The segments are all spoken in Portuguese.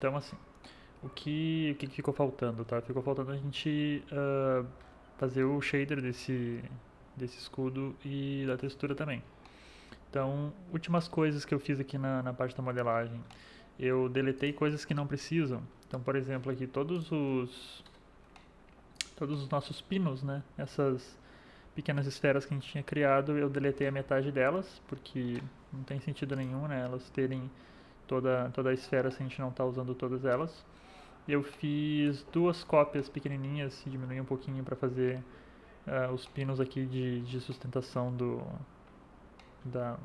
Então, assim, o que ficou faltando, tá? Ficou faltando a gente fazer o shader desse escudo e da textura também. Então, últimas coisas que eu fiz aqui na parte da modelagem. Eu deletei coisas que não precisam. Então, por exemplo, aqui todos os nossos pinos, né? Essas pequenas esferas que a gente tinha criado, eu deletei a metade delas, porque não tem sentido nenhum, né? Elas terem toda a esfera se a gente não está usando todas elas. Eu fiz duas cópias pequenininhas, diminui um pouquinho para fazer os pinos aqui de sustentação da,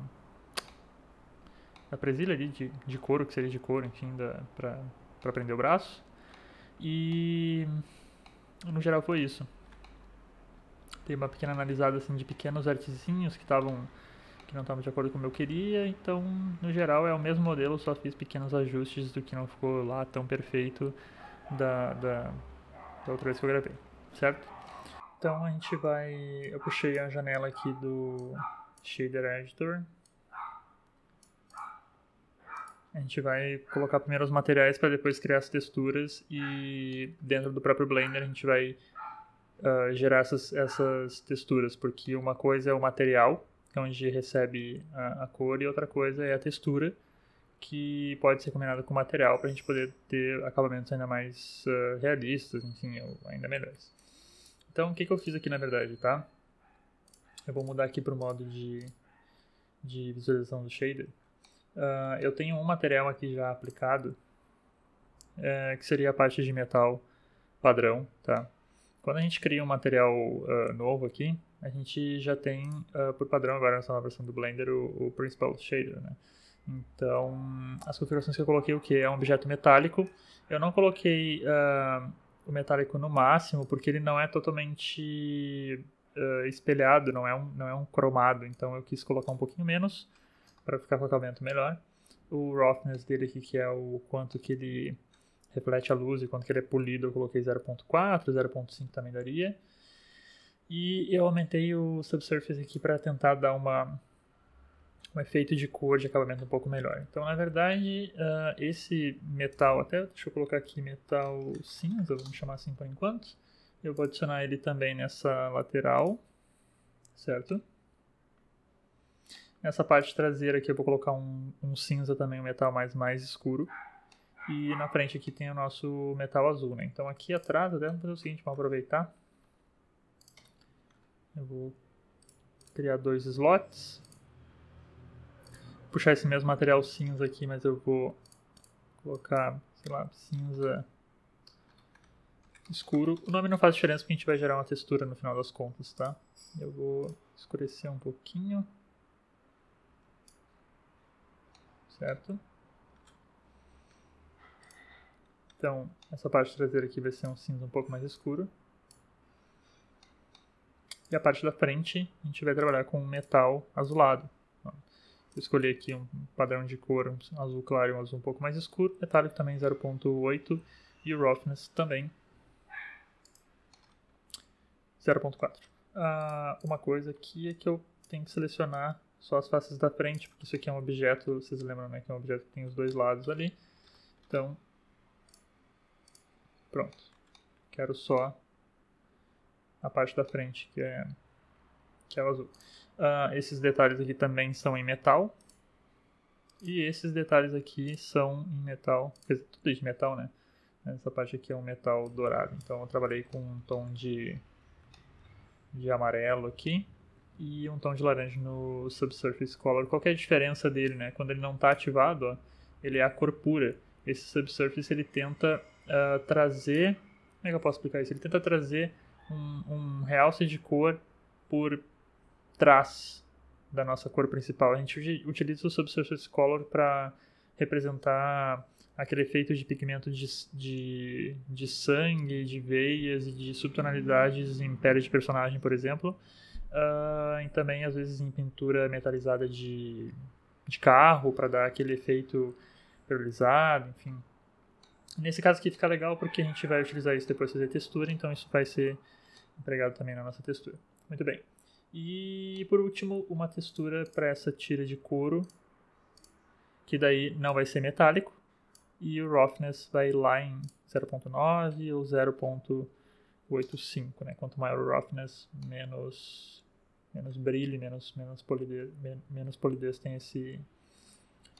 da presilha ali de couro, que seria de couro, enfim, para prender o braço. E no geral foi isso. Dei uma pequena analisada assim de pequenos artezinhos que não estavam de acordo com o que eu queria, então no geral é o mesmo modelo, só fiz pequenos ajustes do que não ficou lá tão perfeito da, da, da outra vez que eu gravei, certo? Então a gente vai. Eu puxei a janela aqui do Shader Editor. A gente vai colocar primeiro os materiais para depois criar as texturas e dentro do próprio Blender a gente vai gerar essas texturas, porque uma coisa é o material, que é onde recebe a cor, e outra coisa é a textura, que pode ser combinada com o material para a gente poder ter acabamentos ainda mais realistas, enfim, ainda melhores. Então, o que eu fiz aqui na verdade, tá? Eu vou mudar aqui para o modo de visualização do shader. Eu tenho um material aqui já aplicado, que seria a parte de metal padrão, tá? Quando a gente cria um material novo aqui, a gente já tem por padrão agora nessa nova versão do Blender o Principal Shader, né? Então, as configurações que eu coloquei o que é um objeto metálico. Eu não coloquei o metálico no máximo porque ele não é totalmente espelhado, não é um cromado. Então eu quis colocar um pouquinho menos para ficar com o acabamento melhor. O roughness dele aqui, que é o quanto que ele reflete a luz e quanto que ele é polido, eu coloquei 0.4, 0.5 também daria. E eu aumentei o subsurface aqui para tentar dar um efeito de cor, de acabamento um pouco melhor. Então, na verdade, esse metal, até deixa eu colocar aqui metal cinza, vamos chamar assim por enquanto. Eu vou adicionar ele também nessa lateral, certo? Nessa parte traseira aqui eu vou colocar um cinza também, um metal mais escuro. E na frente aqui tem o nosso metal azul, né? Então aqui atrás, até vamos fazer o seguinte, vamos aproveitar. Eu vou criar dois slots. Puxar esse mesmo material cinza aqui, mas eu vou colocar, sei lá, cinza escuro. O nome não faz diferença porque a gente vai gerar uma textura no final das contas, tá? Eu vou escurecer um pouquinho. Certo? Então, essa parte traseira aqui vai ser um cinza um pouco mais escuro. E a parte da frente, a gente vai trabalhar com metal azulado. Eu escolhi aqui um padrão de cor, um azul claro e um azul um pouco mais escuro. Metálico também 0.8 e o roughness também 0.4. Uma coisa aqui é que eu tenho que selecionar só as faces da frente, porque isso aqui é um objeto, vocês lembram, né, que é um objeto que tem os dois lados ali. Então, pronto. Quero só a parte da frente, que é o azul. Esses detalhes aqui também são em metal. E esses detalhes aqui são em metal, quer dizer, tudo de metal, né? Essa parte aqui é um metal dourado. Então eu trabalhei com um tom de amarelo aqui e um tom de laranja no Subsurface Color. Qual que é a diferença dele, né? Quando ele não está ativado, ó, ele é a cor pura. Esse Subsurface ele tenta trazer... Como é que eu posso explicar isso? Ele tenta trazer um realce de cor por trás da nossa cor principal. A gente utiliza o Subsurface Color para representar aquele efeito de pigmento de sangue, de veias e de subtonalidades em pele de personagem, por exemplo. E também, às vezes, em pintura metalizada de carro, para dar aquele efeito perolizado, enfim. Nesse caso aqui fica legal porque a gente vai utilizar isso depois de fazer textura, então isso vai ser empregado também na nossa textura. Muito bem. E por último, uma textura para essa tira de couro, que daí não vai ser metálico, e o roughness vai lá em 0.9 ou 0.85, né? Quanto maior o roughness, menos brilho, menos polidez tem esse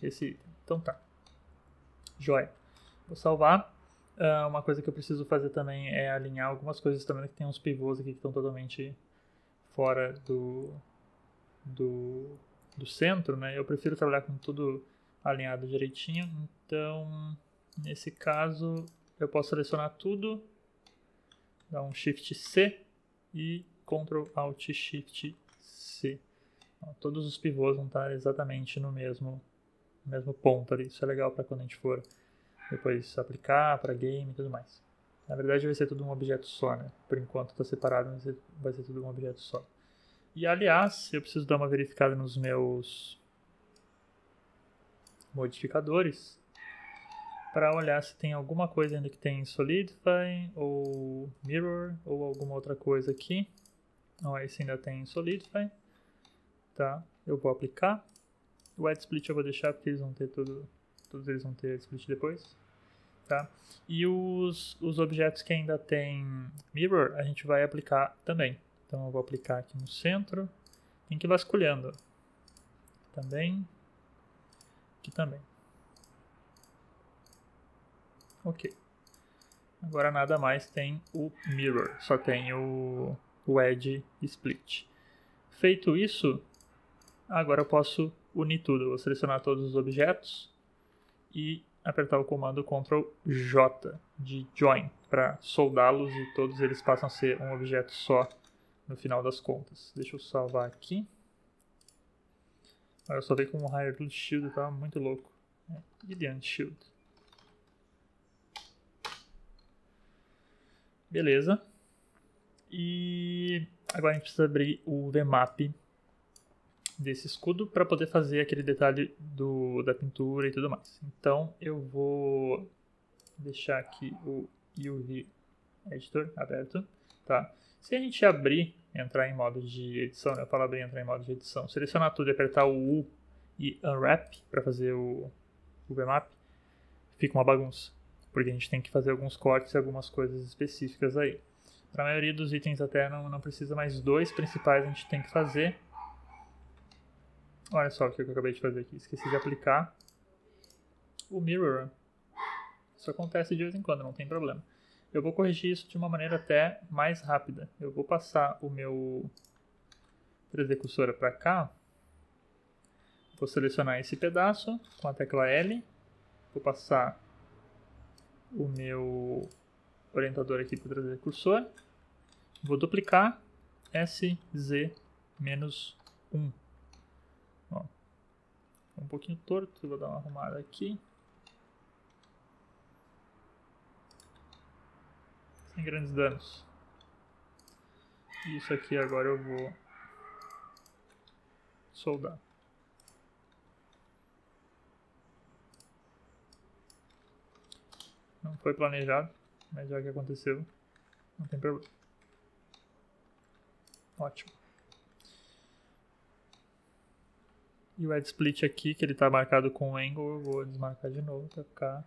item. Então tá. Joia. Vou salvar. Uma coisa que eu preciso fazer também é alinhar algumas coisas também, que tem uns pivôs aqui que estão totalmente fora do centro, né? Eu prefiro trabalhar com tudo alinhado direitinho, então nesse caso eu posso selecionar tudo, dar um Shift C e Ctrl Alt Shift C. Então, todos os pivôs vão estar exatamente no mesmo ponto ali. Isso é legal para quando a gente for depois aplicar para game e tudo mais. Na verdade vai ser tudo um objeto só, né? Por enquanto está separado, mas vai ser tudo um objeto só. E aliás, eu preciso dar uma verificada nos meus modificadores para olhar se tem alguma coisa ainda que tem Solidify ou Mirror ou alguma outra coisa aqui. Não, esse ainda tem Solidify. Tá, eu vou aplicar. O Edge Split eu vou deixar porque eles vão ter todos eles vão ter Edge Split depois. Tá? E os objetos que ainda tem Mirror, a gente vai aplicar também. Então eu vou aplicar aqui no centro. Tem que ir vasculhando. Também. Aqui também. Ok. Agora nada mais tem o Mirror. Só tem o Edge Split. Feito isso, agora eu posso unir tudo. Eu vou selecionar todos os objetos e apertar o comando Ctrl J de Join para soldá-los e todos eles passam a ser um objeto só no final das contas. Deixa eu salvar aqui. Eu só vi como o raio do Shield estava muito louco. Gideon Shield. Beleza. E agora a gente precisa abrir o VMAP desse escudo para poder fazer aquele detalhe da pintura e tudo mais. Então eu vou deixar aqui o UV Editor aberto. Tá? Se a gente entrar em modo de edição, eu falo abrir e entrar em modo de edição, selecionar tudo e apertar o U e Unwrap para fazer o VMAP, fica uma bagunça, porque a gente tem que fazer alguns cortes e algumas coisas específicas aí. Para a maioria dos itens até não precisa, mais dois principais a gente tem que fazer. Olha só o que eu acabei de fazer aqui, esqueci de aplicar o Mirror. Isso acontece de vez em quando, não tem problema. Eu vou corrigir isso de uma maneira até mais rápida. Eu vou passar o meu 3D Cursora para cá. Vou selecionar esse pedaço com a tecla L. Vou passar o meu orientador aqui para o 3D Cursor. Vou duplicar SZ-1. Ó, um pouquinho torto, vou dar uma arrumada aqui. Sem grandes danos. Isso aqui agora eu vou soldar. Não foi planejado, mas já que aconteceu, não tem problema. Ótimo. E o Edge Split aqui, que ele está marcado com angle, eu vou desmarcar de novo para ficar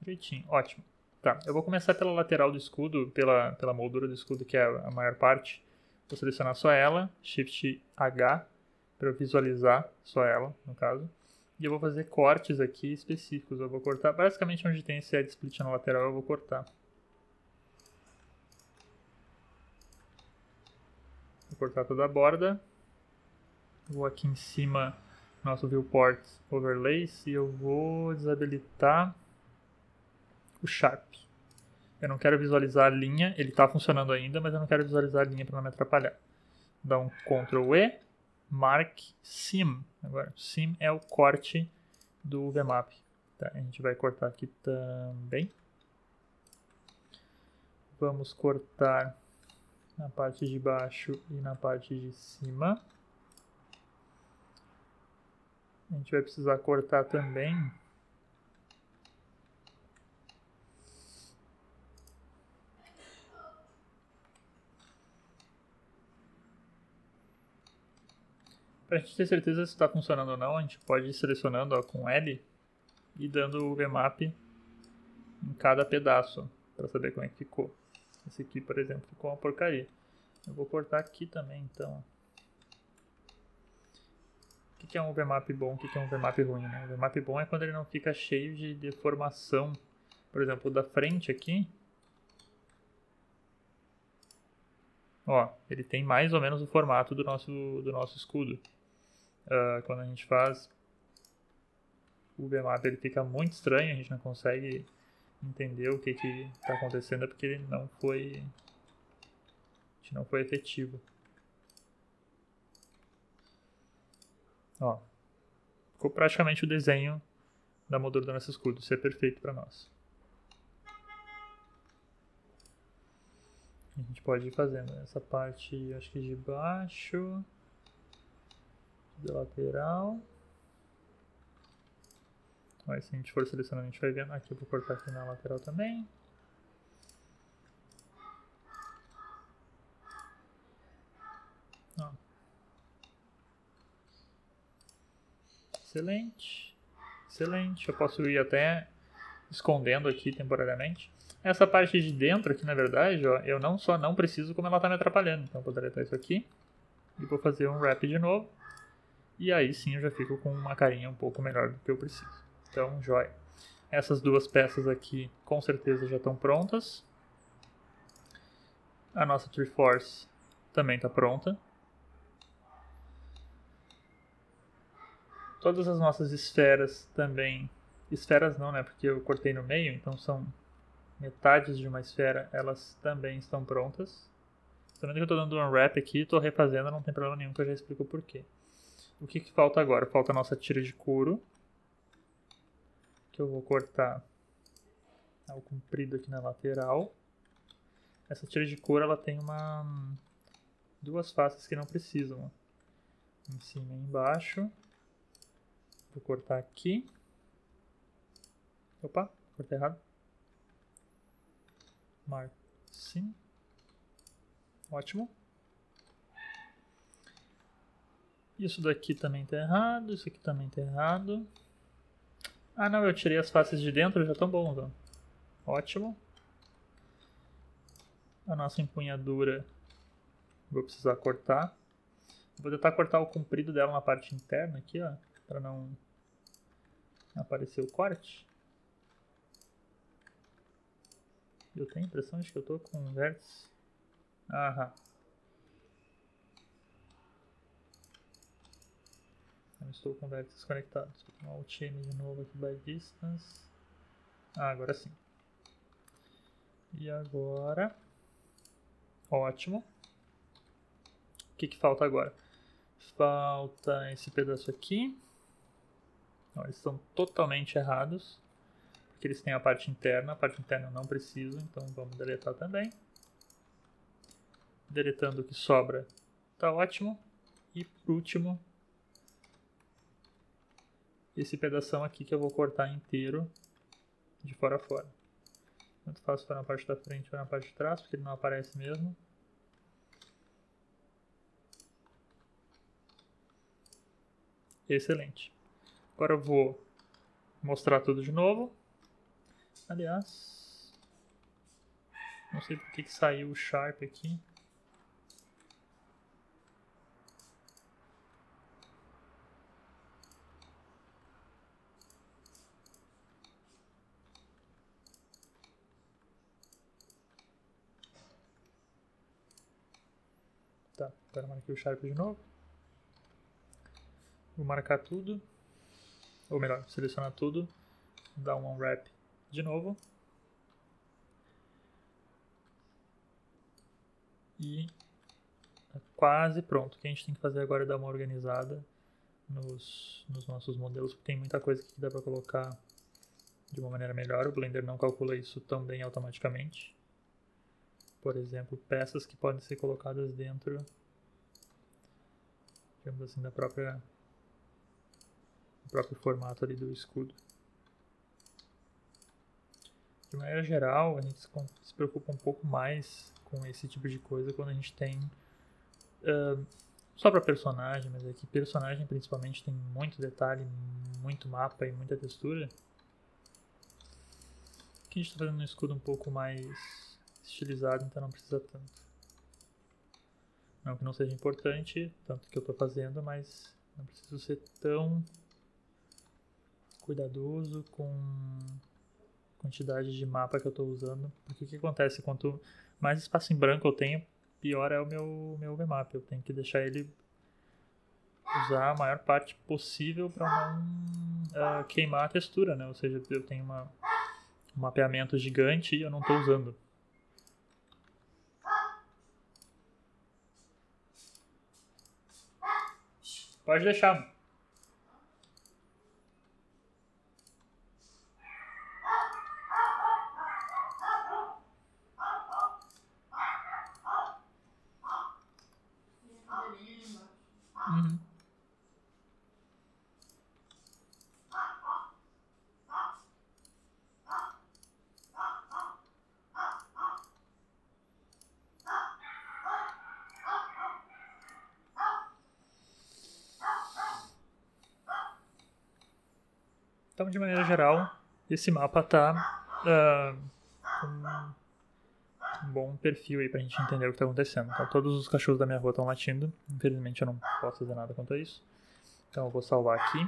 direitinho. Ótimo. Tá, eu vou começar pela lateral do escudo, pela moldura do escudo, que é a maior parte. Vou selecionar só ela, Shift H, para eu visualizar só ela, no caso. E eu vou fazer cortes aqui específicos. Eu vou cortar, basicamente onde tem esse Edge Split na lateral, eu vou cortar. Vou cortar toda a borda. Vou aqui em cima, nosso Viewport Overlays, e eu vou desabilitar o Sharp. Eu não quero visualizar a linha, ele está funcionando ainda, mas eu não quero visualizar a linha para não me atrapalhar. Dá um Ctrl E, Mark Seam. Agora, Seam é o corte do VMAP. Tá, a gente vai cortar aqui também. Vamos cortar na parte de baixo e na parte de cima. A gente vai precisar cortar também para a gente ter certeza se está funcionando ou não, a gente pode ir selecionando com L e dando o VMAP em cada pedaço, para saber como é que ficou. Esse aqui, por exemplo, ficou uma porcaria. Eu vou cortar aqui também, então. O que é um VMAP bom, o que é um VMAP ruim, né? O VMAP bom é quando ele não fica cheio de deformação. Por exemplo, o da frente aqui, ó, ele tem mais ou menos o formato do nosso escudo. Quando a gente faz o VMAP, ele fica muito estranho, a gente não consegue entender o que está acontecendo, porque ele não foi efetivo. Ó, ficou praticamente o desenho da moldura do nosso escudo. Isso é perfeito para nós. A gente pode ir fazendo essa parte, acho que de baixo, da lateral. Aí, se a gente for selecionando, a gente vai vendo. Aqui eu vou cortar aqui na lateral também. Ó. Excelente. Excelente. Eu posso ir até escondendo aqui temporariamente. Essa parte de dentro aqui, na verdade, ó, eu não preciso, como ela está me atrapalhando. Então eu vou deletar isso aqui. E vou fazer um wrap de novo. E aí sim eu já fico com uma carinha um pouco melhor do que eu preciso. Então, joia. Essas duas peças aqui com certeza já estão prontas. A nossa Triforce também está pronta. Todas as nossas esferas também... Esferas não, né? Porque eu cortei no meio, então são metades de uma esfera. Elas também estão prontas. Também que eu estou dando um wrap aqui, estou refazendo, não tem problema nenhum, que eu já explico o porquê. O que falta agora? Falta a nossa tira de couro. Que eu vou cortar ao comprido aqui na lateral. Essa tira de couro, ela tem duas faces que não precisam. Ó. Em cima e embaixo. Vou cortar aqui. Opa, cortei errado. Marco sim. Ótimo. Isso daqui também tá errado. Isso aqui também tá errado. Ah não, eu tirei as faces de dentro, já estão bons. Ó. Ótimo. A nossa empunhadura vou precisar cortar. Vou tentar cortar o comprido dela na parte interna aqui, ó, para não aparecer o corte. Eu tenho a impressão de que eu tô com um vértice. Aham. Eu estou com vértices conectados. Vou tomar Alt M de novo aqui by distance. Agora sim. E agora... Ótimo. O que falta agora? Falta esse pedaço aqui. Não, eles estão totalmente errados. Porque eles têm a parte interna. A parte interna eu não preciso, então vamos deletar também. Deletando o que sobra. Tá ótimo. E por último, esse pedação aqui que eu vou cortar inteiro de fora a fora. Tanto faz se for na parte da frente ou na parte de trás, porque ele não aparece mesmo. Excelente. Agora eu vou mostrar tudo de novo. Aliás, não sei porque que saiu o Sharp aqui. Tá, agora marquei o Sharp de novo. Vou marcar tudo. Ou melhor, selecionar tudo. Dar um unwrap de novo. E tá quase pronto. O que a gente tem que fazer agora é dar uma organizada nos nossos modelos, porque tem muita coisa que dá para colocar de uma maneira melhor. O Blender não calcula isso tão bem automaticamente. Por exemplo, peças que podem ser colocadas dentro, digamos assim, do próprio formato ali do escudo. De maneira geral, a gente se preocupa um pouco mais com esse tipo de coisa quando a gente tem só para personagem, mas aqui personagem principalmente tem muito detalhe, muito mapa e muita textura. Aqui a gente está fazendo um escudo um pouco mais estilizado, então não precisa tanto. Não que não seja importante, tanto que eu estou fazendo, mas não preciso ser tão cuidadoso com a quantidade de mapa que eu estou usando. Porque o que acontece? Quanto mais espaço em branco eu tenho, pior é o meu VMAP. Eu tenho que deixar ele usar a maior parte possível para não queimar a textura, né? Ou seja, eu tenho um mapeamento gigante e eu não estou usando. Pode deixar. Uhum. Então, de maneira geral, esse mapa tá com um bom perfil aí pra gente entender o que tá acontecendo. Então, todos os cachorros da minha rua estão latindo. Infelizmente, eu não posso fazer nada quanto a isso. Então, eu vou salvar aqui.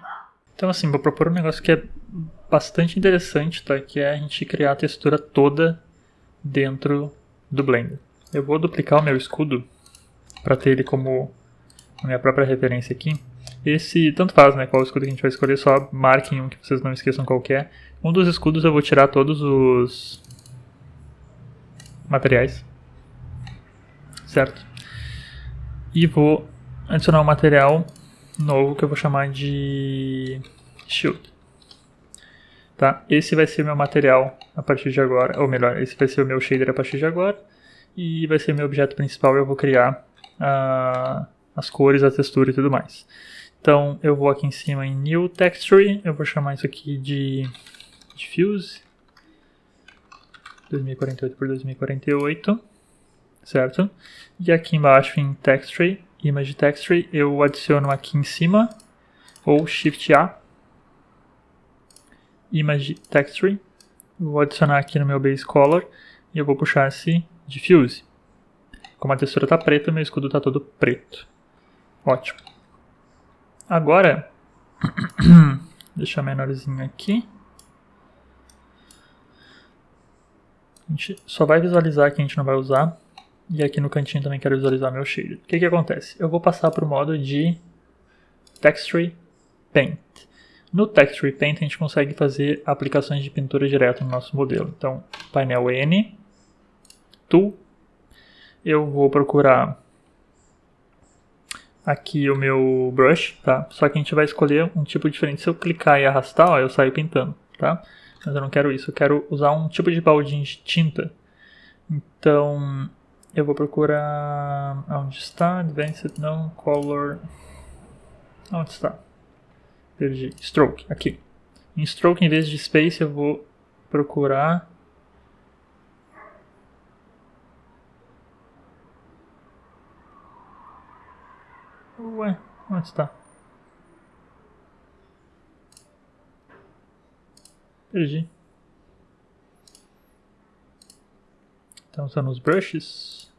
Então, assim, vou propor um negócio que é bastante interessante, tá? Que é a gente criar a textura toda dentro do Blender. Eu vou duplicar o meu escudo para ter ele como a minha própria referência aqui. Esse, tanto faz, né, qual escudo que a gente vai escolher, só marquem um que vocês não esqueçam qual que é. Um dos escudos eu vou tirar todos os materiais, certo? E vou adicionar um material novo que eu vou chamar de Shield. Tá? Esse vai ser meu material a partir de agora, ou melhor, esse vai ser o meu shader a partir de agora. E vai ser meu objeto principal, eu vou criar as cores, a textura e tudo mais. Então eu vou aqui em cima em New Texture, eu vou chamar isso aqui de Diffuse 2048 por 2048, certo? E aqui embaixo em Texture, Image Texture, eu adiciono aqui em cima, ou Shift A, Image Texture, vou adicionar aqui no meu Base Color e eu vou puxar esse Diffuse. Como a textura está preta, meu escudo está todo preto. Ótimo. Agora, deixar menorzinho aqui. A gente só vai visualizar aqui, a gente não vai usar. E aqui no cantinho também quero visualizar meu shader. O que acontece? Eu vou passar para o modo de Texture Paint. No Texture Paint a gente consegue fazer aplicações de pintura direto no nosso modelo. Então, painel N, Tool. Eu vou procurar aqui o meu brush, tá? Só que a gente vai escolher um tipo diferente. Se eu clicar e arrastar, ó, eu saio pintando, tá? Mas eu não quero isso, eu quero usar um tipo de baldinho de tinta. Então, eu vou procurar... Onde está? Advanced, não, Color... Onde está? Perdi. Stroke, aqui. Em Stroke, em vez de Space, eu vou procurar... Ué, onde está? Perdi. Então, são nos brushes.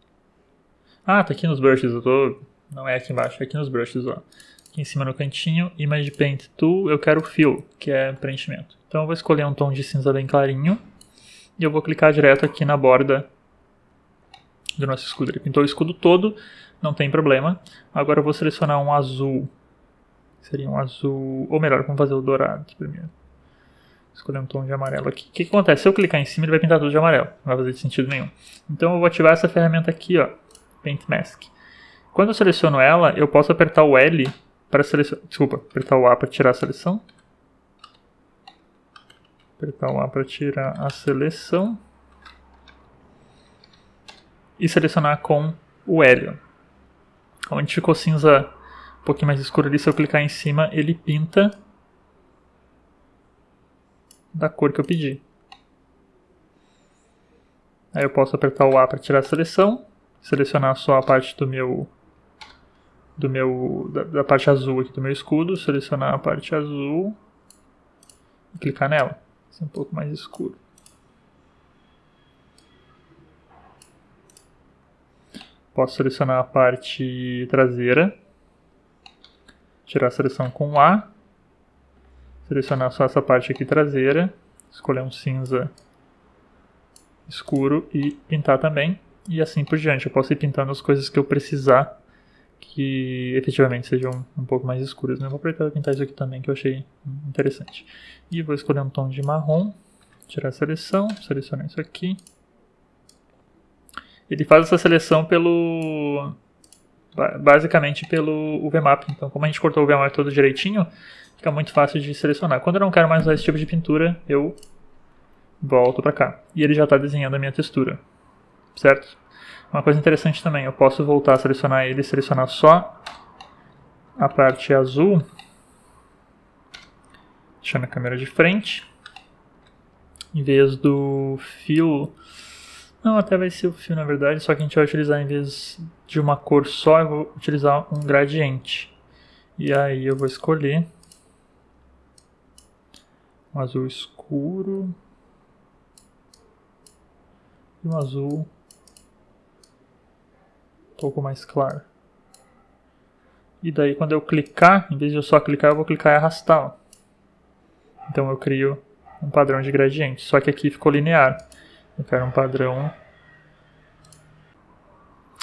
Ah, tá aqui nos brushes, eu tô... Não é aqui embaixo, é aqui nos brushes, ó. Aqui em cima no cantinho, Image Paint Tool, eu quero Fill, que é preenchimento. Então eu vou escolher um tom de cinza bem clarinho. E eu vou clicar direto aqui na borda do nosso escudo. Ele pintou o escudo todo, não tem problema. Agora eu vou selecionar um azul. Seria um azul... Ou melhor, vamos fazer o dourado primeiro. Escolher um tom de amarelo aqui. O que acontece? Se eu clicar em cima, ele vai pintar tudo de amarelo. Não vai fazer sentido nenhum. Então eu vou ativar essa ferramenta aqui, ó. Paint Mask. Quando eu seleciono ela, eu posso apertar o L para selecionar... Desculpa, apertar o A para tirar a seleção. Apertar o A para tirar a seleção. E selecionar com o L. Onde ficou cinza um pouquinho mais escuro ali, se eu clicar em cima, ele pinta da cor que eu pedi. Aí eu posso apertar o A para tirar a seleção, selecionar só a parte da parte azul aqui do meu escudo, selecionar a parte azul e clicar nela. Esse é um pouco mais escuro. Posso selecionar a parte traseira, tirar a seleção com A, selecionar só essa parte aqui traseira, escolher um cinza escuro e pintar também, e assim por diante. Eu posso ir pintando as coisas que eu precisar que efetivamente sejam um pouco mais escuras. Eu vou aproveitar e pintar isso aqui também, que eu achei interessante. E vou escolher um tom de marrom, tirar a seleção, selecionar isso aqui. Ele faz essa seleção basicamente pelo UVMap. Então, como a gente cortou o UVMap todo direitinho, fica muito fácil de selecionar. Quando eu não quero mais usar esse tipo de pintura, eu volto para cá. E ele já está desenhando a minha textura, certo? Uma coisa interessante também, eu posso voltar a selecionar ele e selecionar só a parte azul, deixando a câmera de frente, em vez do fio. Não, até vai ser o fio na verdade, só que a gente vai utilizar, em vez de uma cor só, eu vou utilizar um gradiente. E aí eu vou escolher um azul escuro e um azul um pouco mais claro. E daí quando eu clicar, em vez de eu só clicar, eu vou clicar e arrastar. Ó. Então eu crio um padrão de gradiente, só que aqui ficou linear. Eu quero um padrão,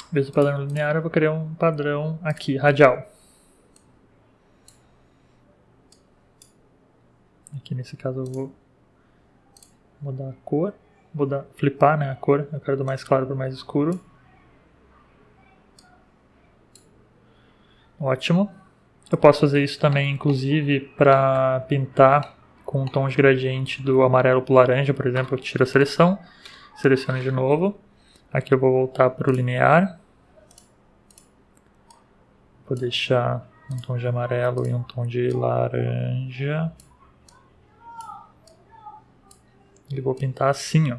em vez do padrão linear, eu vou criar um padrão aqui, radial. Aqui nesse caso eu vou mudar a cor, flipar, né, a cor, eu quero do mais claro para o mais escuro. Ótimo. Eu posso fazer isso também, inclusive, para pintar com um tom de gradiente do amarelo para o laranja, por exemplo. Eu tiro a seleção, seleciono de novo. Aqui eu vou voltar para o linear. Vou deixar um tom de amarelo e um tom de laranja. E vou pintar assim, ó.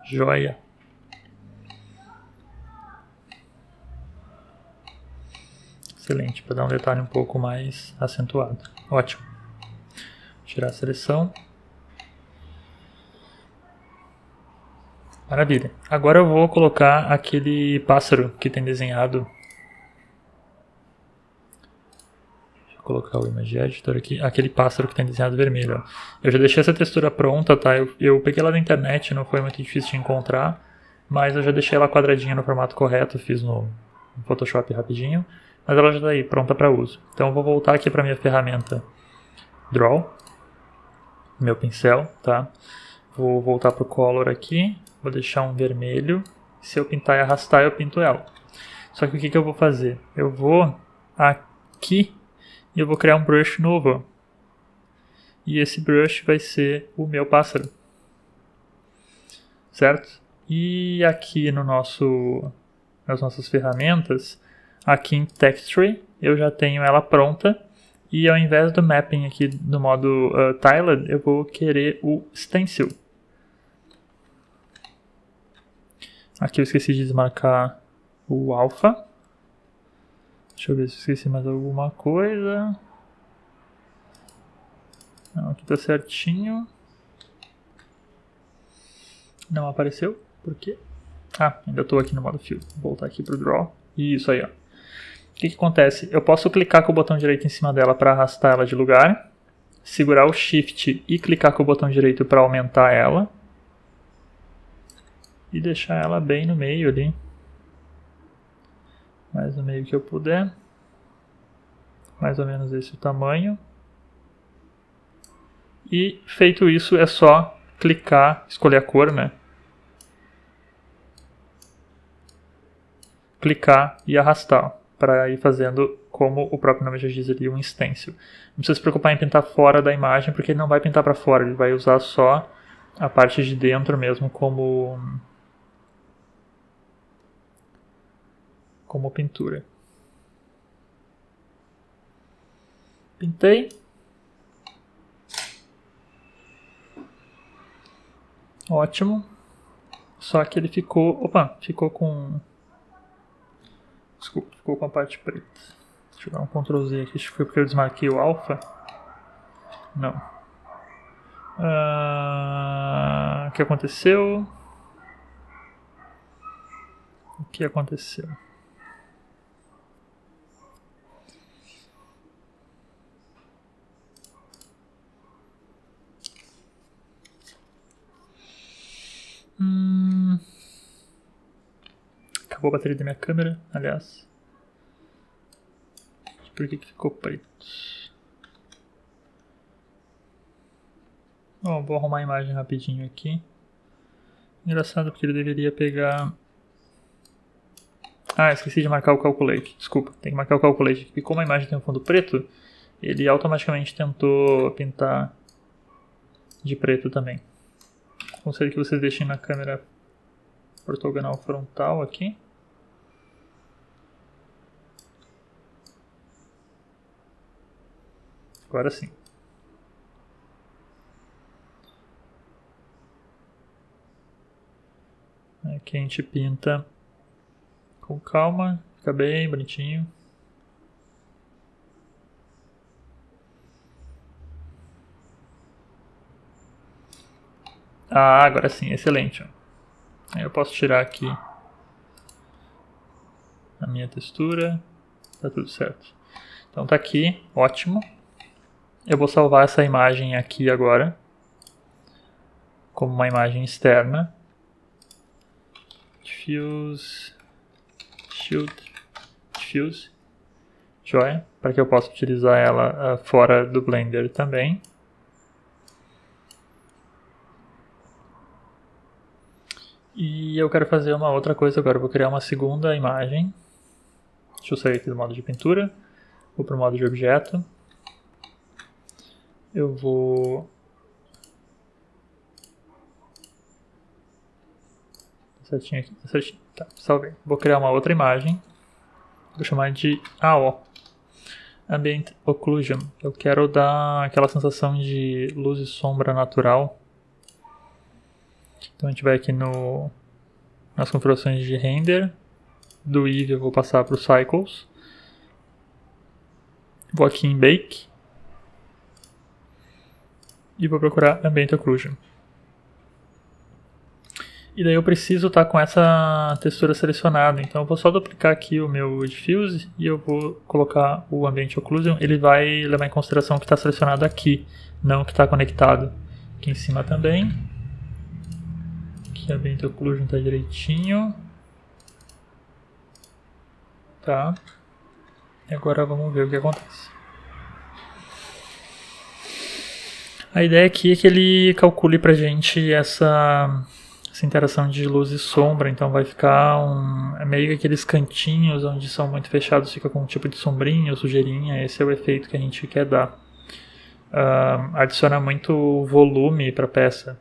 Joia. Excelente, para dar um detalhe um pouco mais acentuado. Ótimo. Tirar a seleção. Maravilha. Agora eu vou colocar aquele pássaro que tem desenhado. Deixa eu colocar o Image Editor aqui. Aquele pássaro que tem desenhado vermelho. Ó. Eu já deixei essa textura pronta, tá? Eu peguei ela da internet, não foi muito difícil de encontrar. Mas eu já deixei ela quadradinha no formato correto, fiz no Photoshop rapidinho. Mas ela já está aí, pronta para uso. Então eu vou voltar aqui para minha ferramenta Draw. Meu pincel, tá? Vou voltar para o Color aqui. Vou deixar um vermelho. Se eu pintar e arrastar, eu pinto ela. Só que o que eu vou fazer? Eu vou aqui e eu vou criar um brush novo. E esse brush vai ser o meu pássaro. Certo? E aqui no nas nossas ferramentas, aqui em Texture, eu já tenho ela pronta. E ao invés do Mapping aqui no modo Tiled, eu vou querer o Stencil. Aqui eu esqueci de desmarcar o Alpha. Deixa eu ver se eu esqueci mais alguma coisa. Não, aqui tá certinho. Não apareceu. Por quê? Ah, ainda estou aqui no modo Fill. Vou voltar aqui para o Draw. Isso aí, ó. O que acontece? Eu posso clicar com o botão direito em cima dela para arrastar ela de lugar. Segurar o Shift e clicar com o botão direito para aumentar ela. E deixar ela bem no meio ali. Mais no meio que eu puder. Mais ou menos esse o tamanho. E feito isso, é só clicar, escolher a cor, né? Clicar e arrastar, para ir fazendo, como o próprio nome já diz ali, um stencil. Não precisa se preocupar em pintar fora da imagem, porque ele não vai pintar para fora, ele vai usar só a parte de dentro mesmo como pintura. Pintei. Ótimo. Só que ele ficou... Opa, ficou com... Desculpa, ficou com a parte preta. Deixa eu dar um Ctrl Z aqui. Acho que foi porque eu desmarquei o alpha. Não. O que aconteceu? que aconteceu? Acabou a bateria da minha câmera, aliás. Por que ficou preto? Bom, vou arrumar a imagem rapidinho aqui. Engraçado porque ele deveria pegar... Ah, esqueci de marcar o Calculate. Desculpa, tem que marcar o Calculate. Porque como a imagem tem um fundo preto, ele automaticamente tentou pintar de preto também. Aconselho que vocês deixem na câmera ortogonal frontal aqui. Agora sim. Aqui a gente pinta com calma, fica bem bonitinho. Ah, agora sim, excelente. Aí eu posso tirar aqui a minha textura, tá tudo certo. Então tá aqui, ótimo. Eu vou salvar essa imagem aqui agora, como uma imagem externa. Diffuse, Shield, Diffuse, joia, para que eu possa utilizar ela fora do Blender também. E eu quero fazer uma outra coisa agora, eu vou criar uma segunda imagem. Deixa eu sair aqui do modo de pintura, vou para o modo de objeto. Eu vou... certinho aqui, certinho. Tá, salvei. Vou criar uma outra imagem. Vou chamar de AO. Ambient Occlusion. Eu quero dar aquela sensação de luz e sombra natural. Então a gente vai aqui nas configurações de render. Do Eevee eu vou passar para o Cycles. Vou aqui em Bake. E vou procurar Ambient Occlusion. E daí eu preciso estar com essa textura selecionada. Então eu vou só duplicar aqui o meu Diffuse e eu vou colocar o Ambient Occlusion. Ele vai levar em consideração o que está selecionado aqui, não o que está conectado. Aqui em cima também. Aqui o Ambient Occlusion está direitinho. Tá. E agora vamos ver o que acontece. A ideia aqui é que ele calcule pra gente essa interação de luz e sombra, então vai ficar meio que aqueles cantinhos onde são muito fechados, fica com um tipo de sombrinha ou sujeirinha. Esse é o efeito que a gente quer dar. Adiciona muito volume para a peça.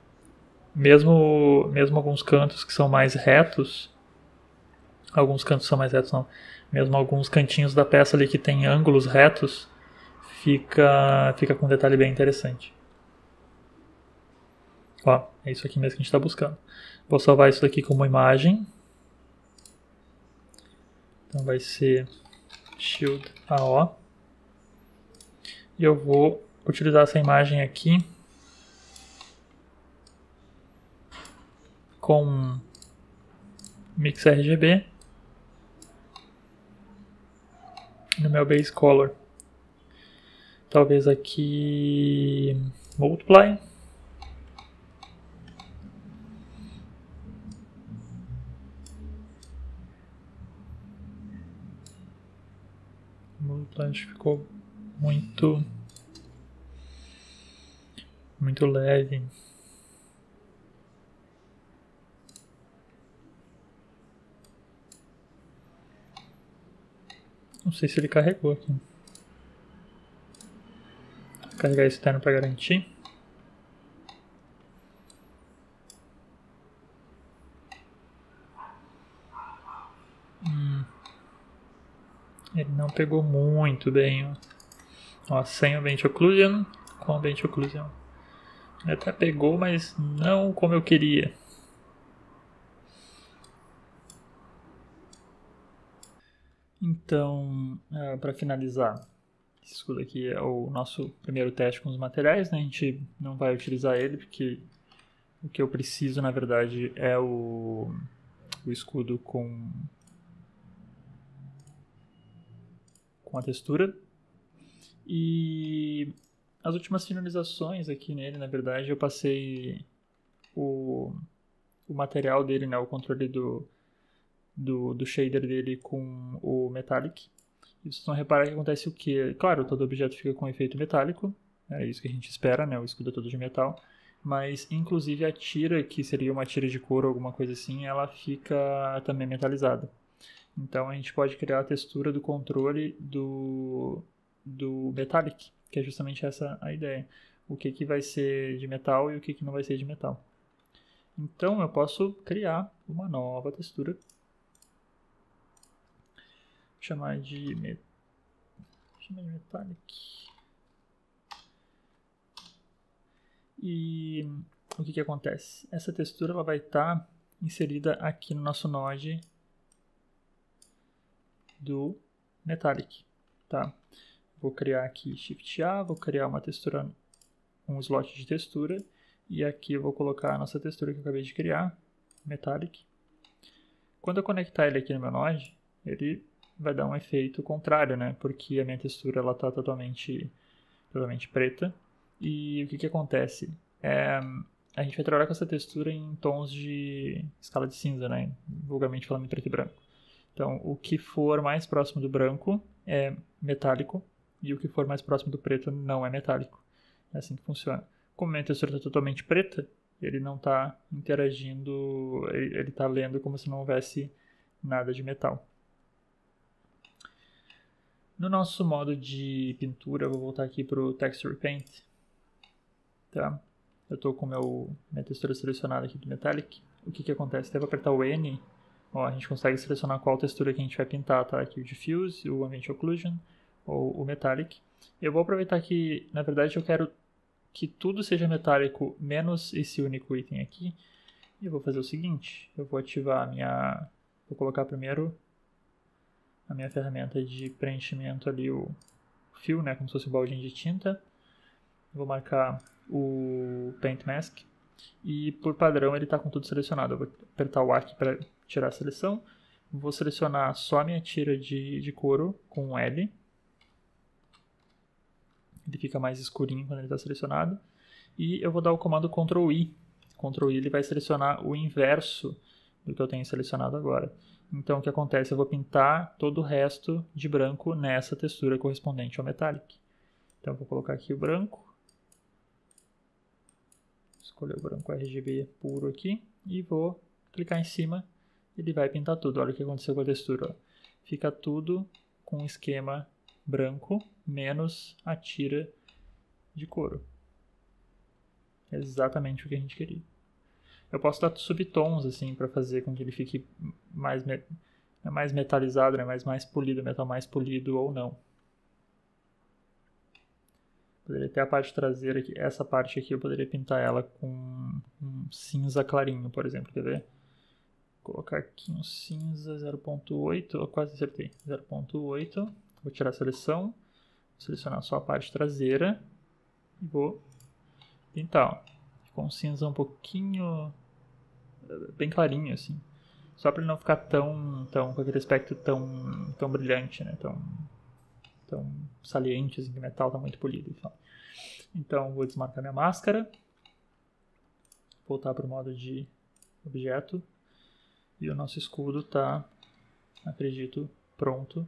Mesmo alguns cantos que são mais retos, mesmo alguns cantinhos da peça ali que tem ângulos retos, fica com um detalhe bem interessante. Ó, é isso aqui mesmo que a gente está buscando. Vou salvar isso daqui como imagem. Então vai ser Shield AO. E eu vou utilizar essa imagem aqui com Mix RGB no meu Base Color. Talvez aqui Multiply. Acho que ficou muito leve. Não sei se ele carregou aqui. Vou carregar externo para garantir. Ele não pegou muito bem, ó. Ó, sem Ambient Occlusion, com Ambient Occlusion. Ele até pegou, mas não como eu queria. Então, para finalizar, isso daqui é o nosso primeiro teste com os materiais, né? A gente não vai utilizar ele, porque o que eu preciso, na verdade, é o escudo com com a textura. E as últimas finalizações aqui nele, na verdade, eu passei o material dele, né, o controle do shader dele com o Metallic. E vocês vão reparar que acontece o quê? Claro, todo objeto fica com efeito metálico, é isso que a gente espera, né, o escudo é todo de metal, mas inclusive a tira, que seria uma tira de couro ou alguma coisa assim, ela fica também metalizada. Então a gente pode criar a textura do controle do Metallic, que é justamente essa a ideia. O que vai ser de metal e o que não vai ser de metal. Então eu posso criar uma nova textura. Chamar de Metallic. E o que acontece? Essa textura ela vai estar inserida aqui no nosso node do Metallic. Tá? Vou criar aqui Shift A, vou criar uma textura, um slot de textura, e aqui eu vou colocar a nossa textura que eu acabei de criar, Metallic. Quando eu conectar ele aqui no meu node, ele vai dar um efeito contrário, né? Porque a minha textura ela está totalmente preta. E o que acontece? A gente vai trabalhar com essa textura em tons de escala de cinza, né? Vulgarmente falando em preto e branco. Então, o que for mais próximo do branco é metálico, e o que for mais próximo do preto não é metálico. É assim que funciona. Como a minha textura está totalmente preta, ele não está interagindo, ele está lendo como se não houvesse nada de metal. No nosso modo de pintura, eu vou voltar aqui para o Texture Paint. Tá? Eu estou com minha textura selecionada aqui do Metallic. O que acontece? Devo apertar o N. Ó, a gente consegue selecionar qual textura que a gente vai pintar, tá? Aqui o Diffuse, o Ambient Occlusion ou o Metallic. Eu vou aproveitar que, na verdade, eu quero que tudo seja metálico, menos esse único item aqui. E eu vou fazer o seguinte, eu vou ativar vou colocar primeiro a minha ferramenta de preenchimento ali, o fio, né? Como se fosse um baldinho de tinta. Vou marcar o Paint Mask. E por padrão ele está com tudo selecionado. Eu vou apertar o A aqui para tirar a seleção. Vou selecionar só a minha tira de couro com um L. Ele fica mais escurinho quando ele está selecionado. E eu vou dar o comando Ctrl I. Ctrl I ele vai selecionar o inverso do que eu tenho selecionado agora. Então o que acontece? Eu vou pintar todo o resto de branco nessa textura correspondente ao Metallic. Então eu vou colocar aqui o branco. Escolher o branco RGB puro aqui e vou clicar em cima, ele vai pintar tudo. Olha o que aconteceu com a textura. Ó. Fica tudo com um esquema branco, menos a tira de couro. Exatamente o que a gente queria. Eu posso dar subtons assim para fazer com que ele fique mais metalizado, né? mais polido, metal mais polido ou não. Poderia ter a parte traseira aqui, essa parte aqui eu poderia pintar ela com um cinza clarinho, por exemplo, quer ver? Vou colocar aqui um cinza 0.8, eu quase acertei, 0.8, vou tirar a seleção, vou selecionar só a parte traseira e vou pintar, ó. Ficou um cinza um pouquinho, bem clarinho assim, só para ele não ficar tão com aquele aspecto tão brilhante, né, tão saliente, assim, que o metal está muito polido. Então, vou desmarcar minha máscara, voltar para o modo de objeto, e o nosso escudo está, acredito, pronto.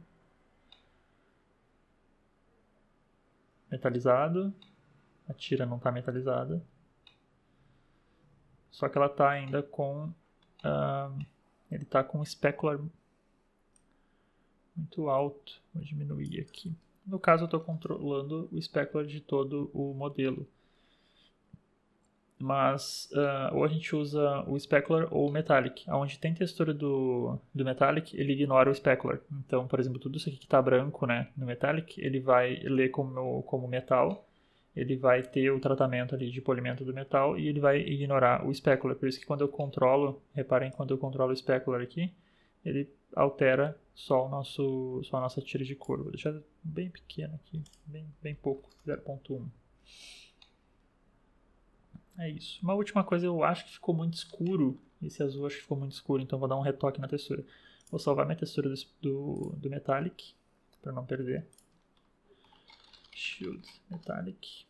Metalizado, a tira não está metalizada, só que ela está ainda com, ele está com um specular muito alto. Vou diminuir aqui. No caso, eu estou controlando o specular de todo o modelo. Mas ou a gente usa o specular ou o metallic. Onde tem textura do metallic, ele ignora o specular. Então, por exemplo, tudo isso aqui que está branco, né, no metallic, ele vai ler como metal. Ele vai ter o tratamento ali de polimento do metal e ele vai ignorar o specular. Por isso que quando eu controlo, reparem, quando eu controlo o specular aqui, ele altera só a nossa tira de couro. Vou deixar bem pequeno aqui, bem pouco, 0.1. É isso. Uma última coisa, eu acho que ficou muito escuro. Esse azul acho que ficou muito escuro, então vou dar um retoque na textura. Vou salvar minha textura do Metallic. para não perder. Shield Metallic.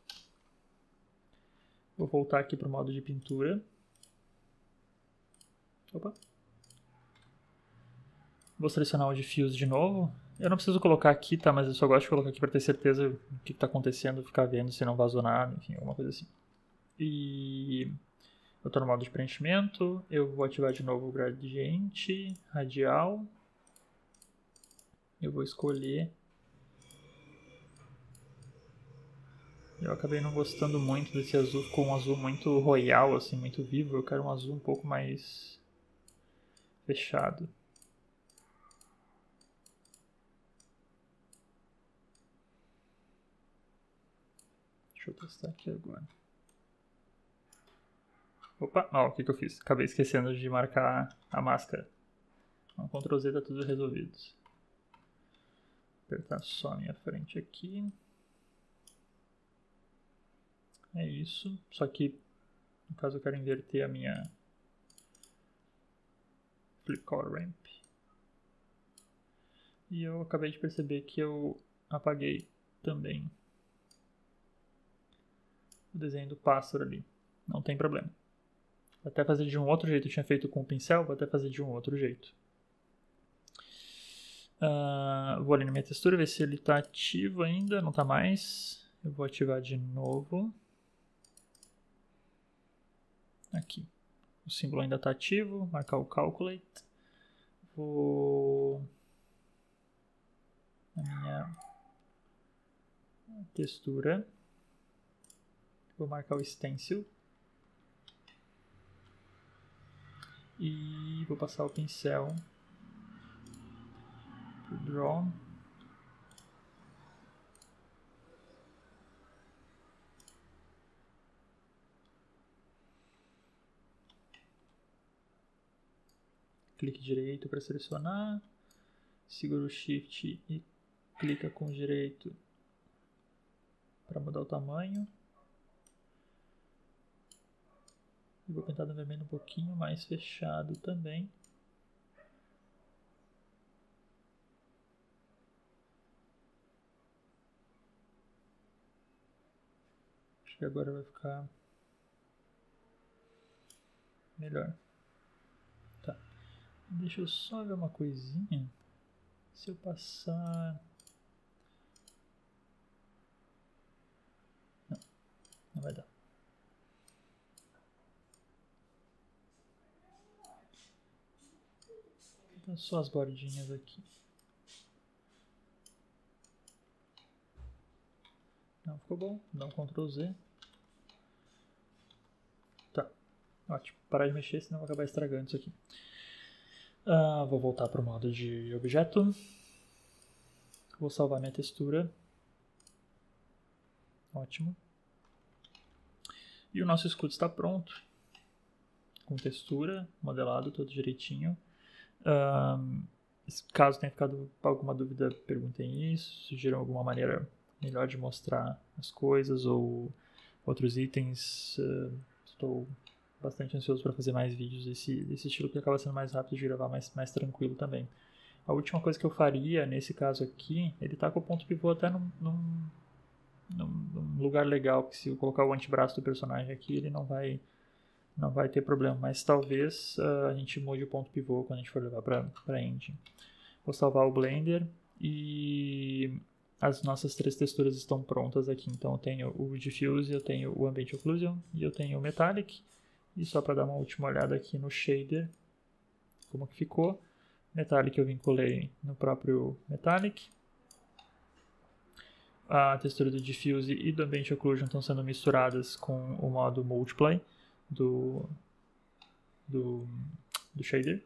Vou voltar aqui para o modo de pintura. Opa. Vou selecionar o Diffuse de novo. Eu não preciso colocar aqui, tá? Mas eu só gosto de colocar aqui para ter certeza do que está acontecendo, ficar vendo se não vazou nada, enfim, alguma coisa assim. E eu estou no modo de preenchimento. Eu vou ativar de novo o gradiente radial. Eu vou escolher. Eu acabei não gostando muito desse azul, ficou um azul muito royal, assim, muito vivo. Eu quero um azul um pouco mais fechado. Deixa eu testar aqui agora. Opa, ó, o que eu fiz? Acabei esquecendo de marcar a máscara. Então, Ctrl Z, tá tudo resolvido. Vou apertar só a minha frente aqui. É isso. Só que, no caso, eu quero inverter a minha Flip Color Ramp. E eu acabei de perceber que eu apaguei também o desenho do pássaro ali. Não tem problema. Vou até fazer de um outro jeito. Eu tinha feito com o pincel, vou até fazer de um outro jeito. Vou ali na minha textura, ver se ele está ativo ainda. Não está mais. Eu vou ativar de novo. Aqui. O símbolo ainda está ativo. Marcar o Calculate. Vou... na minha textura. Vou marcar o Stencil. E vou passar o pincel pro Draw. Clique direito para selecionar. Segura o Shift e clica com o direito para mudar o tamanho. E vou pintar no vermelho um pouquinho mais fechado também. Acho que agora vai ficar melhor. Tá. Deixa eu só ver uma coisinha. Se eu passar... Não vai dar. Então, só as bordinhas aqui. Não ficou bom. Dá um Ctrl Z. Tá. Ótimo. Parar de mexer, senão vai acabar estragando isso aqui. Vou voltar para o modo de objeto. Vou salvar minha textura. Ótimo. E o nosso escudo está pronto. Com textura, modelado, todo direitinho. Caso tenha ficado alguma dúvida, perguntem isso. Sugiram alguma maneira melhor de mostrar as coisas ou outros itens. Estou bastante ansioso para fazer mais vídeos desse estilo, que acaba sendo mais rápido de gravar, mais tranquilo também. A última coisa que eu faria, nesse caso aqui, ele está com o ponto pivô até num lugar legal, que se eu colocar o antebraço do personagem aqui, ele não vai ter problema, mas talvez a gente mude o ponto pivô quando a gente for levar para a engine. Vou salvar o Blender e as nossas 3 texturas estão prontas aqui. Então eu tenho o Diffuse, eu tenho o Ambient Occlusion e eu tenho o Metallic. E só para dar uma última olhada aqui no shader, como que ficou. Metallic eu vinculei no próprio Metallic. A textura do Diffuse e do Ambient Occlusion estão sendo misturadas com o modo Multiply do shader.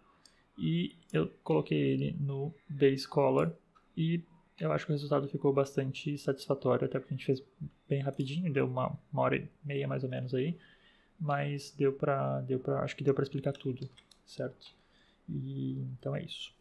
E eu coloquei ele no Base Color e eu acho que o resultado ficou bastante satisfatório, até porque a gente fez bem rapidinho, deu uma hora e meia mais ou menos aí, mas acho que deu pra explicar tudo, certo? E então é isso.